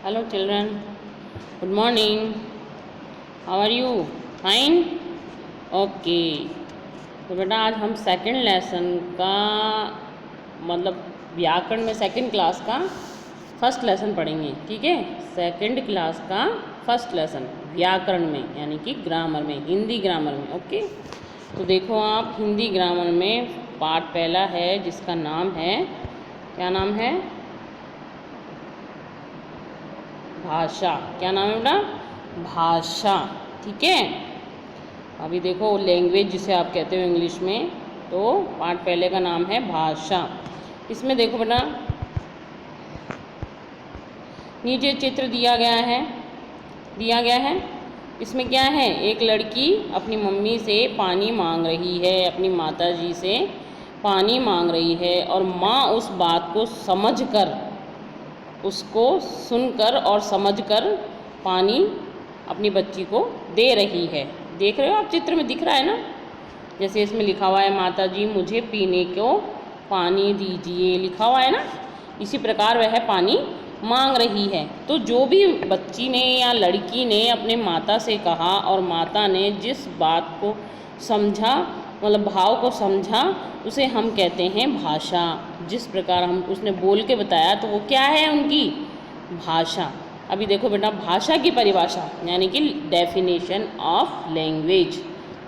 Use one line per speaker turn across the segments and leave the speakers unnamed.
Hello children, good morning. How are you? Fine? Okay. तो बेटा आज हम सेकंड लेसन का मतलब व्याकरण में सेकंड क्लास का फर्स्ट लेसन पढ़ेंगे, ठीक है। सेकंड क्लास का फर्स्ट लेसन व्याकरण में यानी कि ग्रामर में, हिंदी ग्रामर में। ओके, तो देखो आप हिंदी ग्रामर में पार्ट पहला है जिसका नाम है, क्या नाम है? भाषा। क्या नाम है बेटा? भाषा, ठीक है। अभी देखो लैंग्वेज जिसे आप कहते हो इंग्लिश में, तो पार्ट पहले का नाम है भाषा। इसमें देखो बेटा नीचे चित्र दिया गया है। इसमें क्या है? एक लड़की अपनी मम्मी से पानी मांग रही है, अपनी माता जी से पानी मांग रही है, और माँ उस बात को समझकर, उसको सुनकर और समझकर पानी अपनी बच्ची को दे रही है। देख रहे हो आप, चित्र में दिख रहा है ना। जैसे इसमें लिखा हुआ है माता जी मुझे पीने को पानी दीजिए, लिखा हुआ है ना। इसी प्रकार वह पानी मांग रही है। तो जो भी बच्ची ने या लड़की ने अपने माता से कहा और माता ने जिस बात को समझा, मतलब भाव को समझा, उसे हम कहते हैं भाषा। जिस प्रकार हम उसने बोल के बताया तो वो क्या है? उनकी भाषा। अभी देखो बेटा भाषा की परिभाषा यानी कि डेफिनेशन ऑफ लैंग्वेज,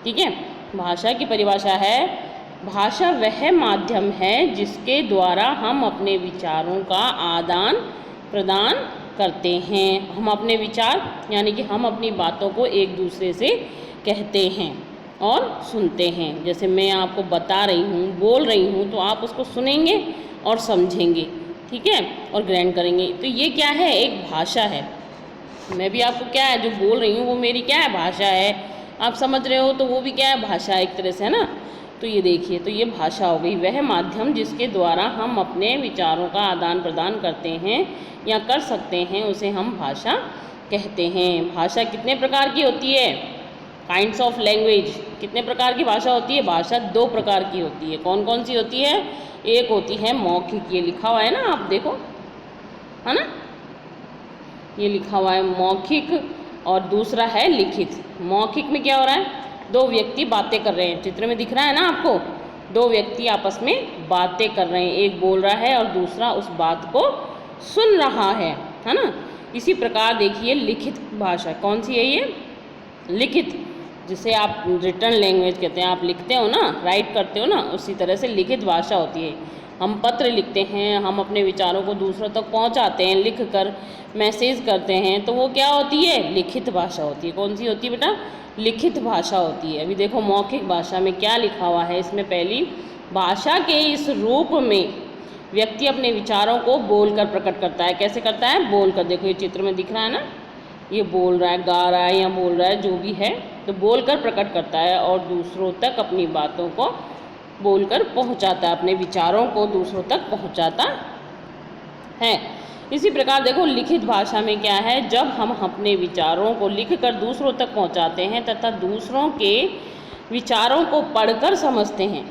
ठीक है। भाषा की परिभाषा है, भाषा वह माध्यम है जिसके द्वारा हम अपने विचारों का आदान प्रदान करते हैं। हम अपने विचार यानी कि हम अपनी बातों को एक दूसरे से कहते हैं और सुनते हैं। जैसे मैं आपको बता रही हूँ, बोल रही हूँ, तो आप उसको सुनेंगे और समझेंगे, ठीक है, और ग्रहण करेंगे। तो ये क्या है? एक भाषा है। मैं भी आपको क्या है जो बोल रही हूँ वो मेरी क्या है? भाषा है। आप समझ रहे हो तो वो भी क्या है? भाषा एक तरह से, है ना। तो ये देखिए, तो ये भाषा हो गई, वह माध्यम जिसके द्वारा हम अपने विचारों का आदान प्रदान करते हैं या कर सकते हैं, उसे हम भाषा कहते हैं। भाषा कितने प्रकार की होती है? Kinds of language. कितने प्रकार की भाषा होती है? भाषा दो प्रकार की होती है। कौन कौन सी होती है? एक होती है मौखिक, ये लिखा हुआ है ना, आप देखो, है ना, ये लिखा हुआ है मौखिक, और दूसरा है लिखित। मौखिक में क्या हो रहा है? दो व्यक्ति बातें कर रहे हैं, चित्र में दिख रहा है ना आपको। दो व्यक्ति आपस में बातें कर रहे हैं, एक बोल रहा है और दूसरा उस बात को सुन रहा है ना। इसी प्रकार देखिए लिखित भाषा कौन सी है? ये लिखित, जिसे आप रिटर्न लैंग्वेज कहते हैं। आप लिखते हो ना, राइट करते हो ना, उसी तरह से लिखित भाषा होती है। हम पत्र लिखते हैं, हम अपने विचारों को दूसरों तक पहुंचाते हैं, लिख कर मैसेज करते हैं, तो वो क्या होती है? लिखित भाषा होती है। कौन सी होती है बेटा? लिखित भाषा होती है। अभी देखो मौखिक भाषा में क्या लिखा हुआ है। इसमें पहली, भाषा के इस रूप में व्यक्ति अपने विचारों को बोलकर प्रकट करता है। कैसे करता है? बोलकर। देखो ये चित्र में दिख रहा है ना, ये बोल रहा है, गा रहा है या बोल रहा है, जो भी है, तो बोलकर प्रकट करता है और दूसरों तक अपनी बातों को बोलकर पहुंचाता है, अपने विचारों को दूसरों तक पहुंचाता है। इसी प्रकार देखो लिखित भाषा में क्या है? जब हम अपने विचारों को लिखकर दूसरों तक पहुंचाते हैं तथा दूसरों के विचारों को पढ़कर समझते हैं,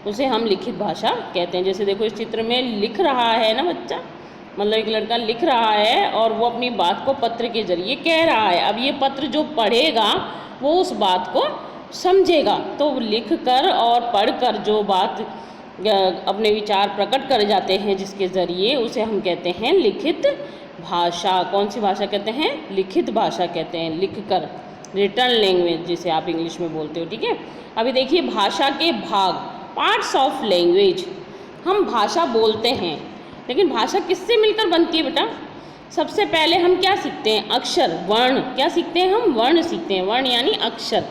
उसे हम लिखित भाषा कहते हैं। जैसे देखो इस चित्र में लिख रहा है ना बच्चा, मतलब एक लड़का लिख रहा है और वो अपनी बात को पत्र के जरिए कह रहा है। अब ये पत्र जो पढ़ेगा वो उस बात को समझेगा। तो लिख कर और पढ़ कर जो बात अपने विचार प्रकट कर जाते हैं जिसके ज़रिए, उसे हम कहते हैं लिखित भाषा। कौन सी भाषा कहते हैं? लिखित भाषा कहते हैं। लिख कर, रिटर्न लैंग्वेज जिसे आप इंग्लिश में बोलते हो, ठीक है। अभी देखिए भाषा के भाग, पार्ट्स ऑफ लैंग्वेज। हम भाषा बोलते हैं, लेकिन भाषा किससे मिलकर बनती है बेटा? सबसे पहले हम क्या सीखते हैं? अक्षर, वर्ण। क्या सीखते हैं हम? वर्ण सीखते हैं। वर्ण यानी अक्षर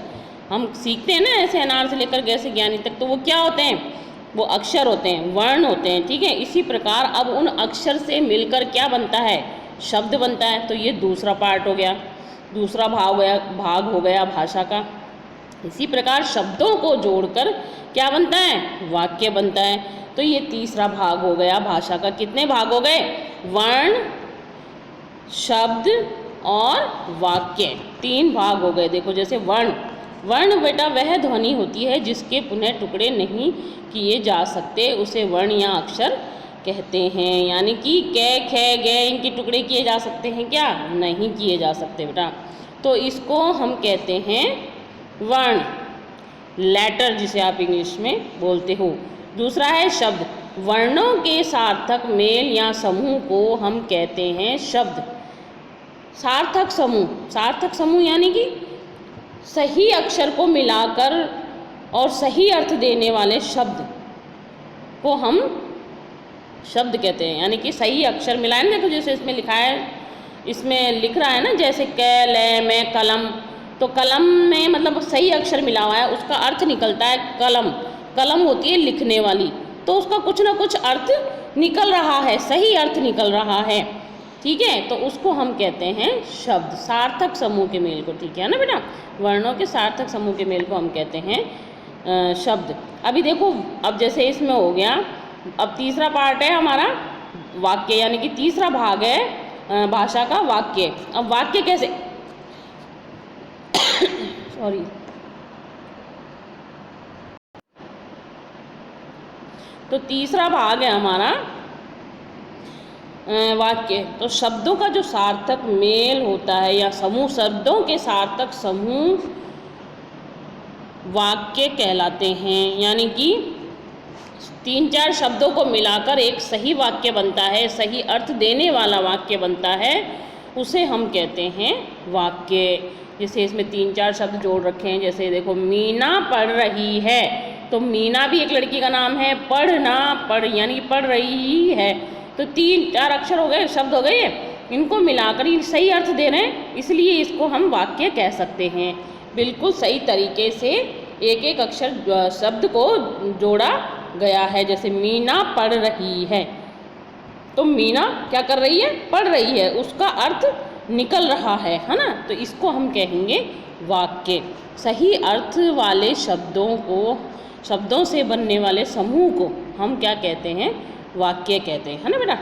हम सीखते हैं ना, ऐसे अनार से लेकर गैसे ज्ञानी तक, तो वो क्या होते हैं? वो अक्षर होते हैं, वर्ण होते हैं, ठीक है। इसी प्रकार अब उन अक्षर से मिलकर क्या बनता है? शब्द बनता है। तो ये दूसरा पार्ट हो गया, दूसरा भाग हो गया भाषा का। इसी प्रकार शब्दों को जोड़कर क्या बनता है? वाक्य बनता है। तो ये तीसरा भाग हो गया भाषा का। कितने भाग हो गए? वर्ण, शब्द और वाक्य, तीन भाग हो गए। देखो जैसे वर्ण, वर्ण बेटा वह ध्वनि होती है जिसके पुनः टुकड़े नहीं किए जा सकते, उसे वर्ण या अक्षर कहते हैं। यानी कि कै खे गे इनके टुकड़े किए जा सकते हैं क्या? नहीं किए जा सकते बेटा। तो इसको हम कहते हैं वर्ण, लेटर जिसे आप इंग्लिश में बोलते हो। दूसरा है शब्द। वर्णों के सार्थक मेल या समूह को हम कहते हैं शब्द। सार्थक समूह, सार्थक समूह यानी कि सही अक्षर को मिलाकर और सही अर्थ देने वाले शब्द को हम शब्द कहते हैं। यानी कि सही अक्षर मिलाए ना, देखो जैसे इसमें लिखा है, इसमें लिख रहा है ना, जैसे कै ले में कलम, तो कलम में मतलब सही अक्षर मिला हुआ है, उसका अर्थ निकलता है कलम। कलम होती है लिखने वाली, तो उसका कुछ ना कुछ अर्थ निकल रहा है, सही अर्थ निकल रहा है, ठीक है। तो उसको हम कहते हैं शब्द, सार्थक समूह के मेल को, ठीक है ना बेटा। वर्णों के सार्थक समूह के मेल को हम कहते हैं शब्द। अभी देखो, अब जैसे इसमें हो गया, अब तीसरा पार्ट है हमारा वाक्य, यानी कि तीसरा भाग है भाषा का वाक्य। अब वाक्य कैसे सॉरी तो तीसरा भाग है हमारा वाक्य। तो शब्दों का जो सार्थक मेल होता है या समूह, शब्दों के सार्थक समूह वाक्य कहलाते हैं। यानी कि 3-4 शब्दों को मिलाकर एक सही वाक्य बनता है, सही अर्थ देने वाला वाक्य बनता है, उसे हम कहते हैं वाक्य। जैसे इसमें 3-4 शब्द जोड़ रखे हैं, जैसे देखो मीना पढ़ रही है, तो मीना भी एक लड़की का नाम है, पढ़ना, पढ़ यानी पढ़ रही है, तो 3-4 अक्षर हो गए, शब्द हो गए, इनको मिलाकर ये सही अर्थ दे रहे हैं, इसलिए इसको हम वाक्य कह सकते हैं। बिल्कुल सही तरीके से एक एक अक्षर शब्द को जोड़ा गया है। जैसे मीना पढ़ रही है, तो मीना क्या कर रही है? पढ़ रही है, उसका अर्थ निकल रहा है ना। तो इसको हम कहेंगे वाक्य। सही अर्थ वाले शब्दों को, शब्दों से बनने वाले समूह को हम क्या कहते हैं? वाक्य कहते हैं, है ना बेटा।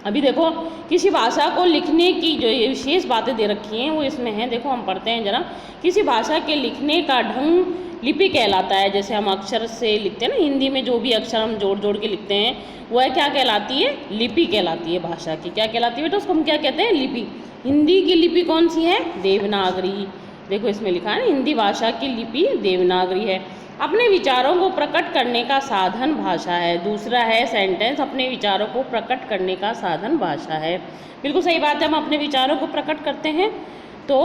अभी देखो, किसी भाषा को लिखने की जो ये विशेष बातें दे रखी हैं वो इसमें हैं, देखो हम पढ़ते हैं जरा। किसी भाषा के लिखने का ढंग लिपि कहलाता है। जैसे हम अक्षर से लिखते हैं ना, हिंदी में जो भी अक्षर हम जोड़ जोड़ के लिखते हैं वह क्या कहलाती है? लिपि कहलाती है भाषा की। क्या कहलाती है बेटा? उसको हम क्या कहते हैं? लिपि। हिंदी की लिपि कौन सी है? देवनागरी। देखो इसमें लिखा है ना, हिंदी भाषा की लिपि देवनागरी है। अपने विचारों को प्रकट करने का साधन भाषा है। दूसरा है सेंटेंस, अपने विचारों को प्रकट करने का साधन भाषा है। बिल्कुल सही बात है, हम अपने विचारों को प्रकट करते हैं तो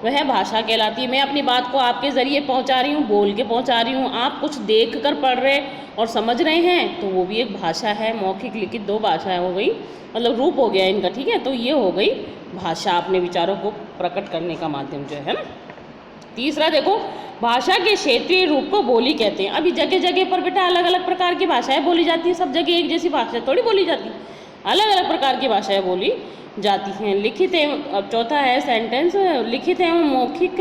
वह भाषा कहलाती है। मैं अपनी बात को आपके ज़रिए पहुंचा रही हूँ, बोल के पहुंचा रही हूँ, आप कुछ देख कर पढ़ रहे और समझ रहे हैं, तो वो भी एक भाषा है। मौखिक लिखित 2 भाषाएं हो गई, मतलब रूप हो गया इनका, ठीक है। तो ये हो गई भाषा, अपने विचारों को प्रकट करने का माध्यम जो है ना। तीसरा देखो, भाषा के क्षेत्रीय रूप को बोली कहते हैं। अभी जगह जगह पर बेटा अलग अलग प्रकार की भाषाएं बोली जाती हैं, सब जगह एक जैसी भाषा थोड़ी बोली जाती, अलग अलग प्रकार की भाषाएं बोली जाती हैं। लिखित एवं, अब चौथा है सेंटेंस, लिखित एवं मौखिक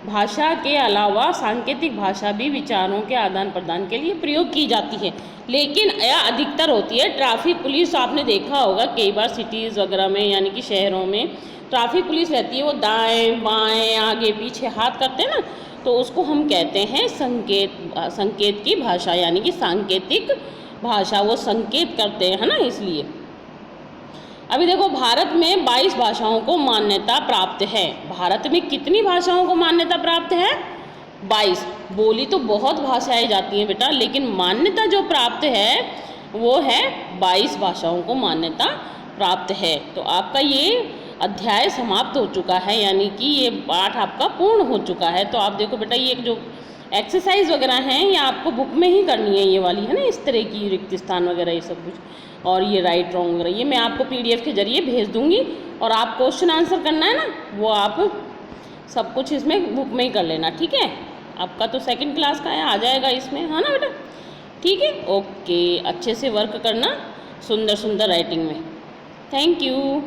भाषा के अलावा सांकेतिक भाषा भी विचारों के आदान प्रदान के लिए प्रयोग की जाती है, लेकिन यह अधिकतर होती है ट्रैफिक पुलिस। आपने देखा होगा कई बार सिटीज़ वगैरह में, यानी कि शहरों में ट्रैफिक पुलिस रहती है, वो दाएं बाएं आगे पीछे हाथ करते हैं ना, तो उसको हम कहते हैं संकेत की भाषा, यानी कि सांकेतिक भाषा। वो संकेत करते हैं, है ना, इसलिए। अभी देखो, भारत में 22 भाषाओं को मान्यता प्राप्त है। भारत में कितनी भाषाओं को मान्यता प्राप्त है? 22। बोली तो बहुत भाषाएं जाती हैं बेटा, लेकिन मान्यता जो प्राप्त है वो है 22 भाषाओं को मान्यता प्राप्त है। तो आपका ये अध्याय समाप्त हो चुका है, यानी कि ये पाठ आपका पूर्ण हो चुका है। तो आप देखो बेटा, ये जो एक्सरसाइज वगैरह हैं ये आपको बुक में ही करनी है, ये वाली है ना, इस तरह की रिक्त स्थान वगैरह ये सब कुछ, और ये राइट रॉन्ग वगैरह, ये मैं आपको PDF के जरिए भेज दूंगी, और आप क्वेश्चन आंसर करना है ना, वो आप सब कुछ इसमें बुक में ही कर लेना, ठीक है। आपका तो 2nd क्लास का है, आ जाएगा इसमें, है ना बेटा, ठीक है। ओके, अच्छे से वर्क करना, सुंदर सुंदर राइटिंग में। Thank you.